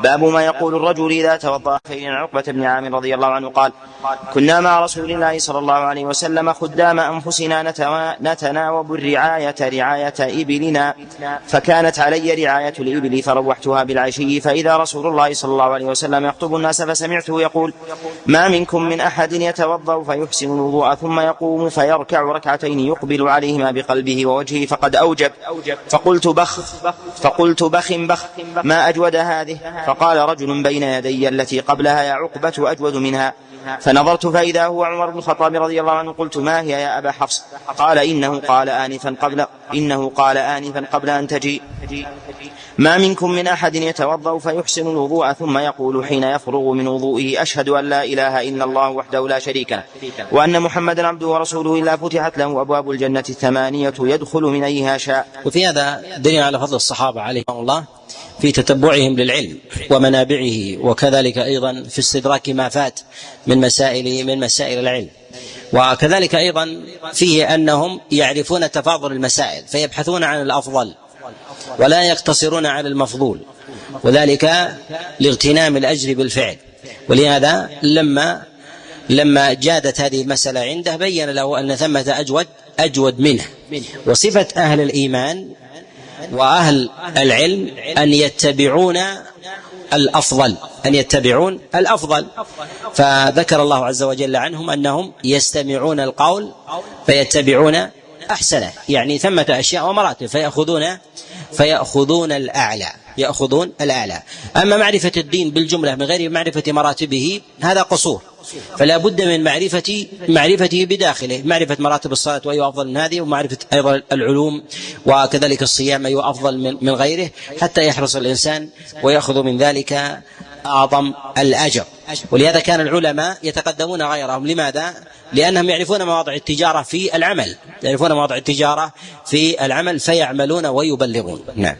باب ما يقول الرجل إذا توضأ. عن عقبة بن عامر رضي الله عنه قال: كنا مع رسول الله صلى الله عليه وسلم خدام أنفسنا نتناوب الرعاية رعاية إبلنا، فكانت علي رعاية الإبل فروحتها بالعشي، فإذا رسول الله صلى الله عليه وسلم يخطب الناس فسمعته يقول: ما منكم من أحد يتوضأ فيحسن الوضوء ثم يقوم فيركع ركعتين يقبل عليهما بقلبه ووجهه فقد أوجب. فقلت بخ ما أجود هذه؟ فقال رجل بين يدي: التي قبلها يا عقبة أجود منها. فنظرت فإذا هو عمر بن الخطاب رضي الله عنه. قلت: ما هي يا أبا حفص؟ قال: إنه قال آنفا قبل أن تجيء: ما منكم من أحد يتوضأ فيحسن الوضوء ثم يقول حين يفرغ من وضوئه: أشهد أن لا إله إلا الله وحده لا شريك له وأن محمدا عبده ورسوله، إلا فتحت له أبواب الجنة 8 يدخل من أيها شاء. وفي هذا دليل على فضل الصحابة عليهم الله في تتبعهم للعلم ومنابعه، وكذلك أيضا في استدراك ما فات من مسائل العلم، وكذلك أيضا فيه أنهم يعرفون تفاضل المسائل فيبحثون عن الأفضل ولا يقتصرون على المفضول، وذلك لاغتنام الأجر بالفعل. ولهذا لما جادت هذه المسألة عنده بين له أن ثمة أجود منه. وصفة أهل الإيمان وأهل العلم أن يتبعون الأفضل، فذكر الله عز وجل عنهم أنهم يستمعون القول فيتبعون أحسنه، يعني ثمة أشياء ومراتب فيأخذون الأعلى. أما معرفة الدين بالجملة من غير معرفة مراتبه هذا قصور، فلا بد من معرفته بداخله، معرفة مراتب الصلاة وأي أفضل من هذه، ومعرفة أيضا العلوم وكذلك الصيام أي أفضل من غيره، حتى يحرص الإنسان ويأخذ من ذلك أعظم الأجر. ولهذا كان العلماء يتقدمون غيرهم. لماذا؟ لأنهم يعرفون مواضع التجارة في العمل، فيعملون ويبلغون. نعم.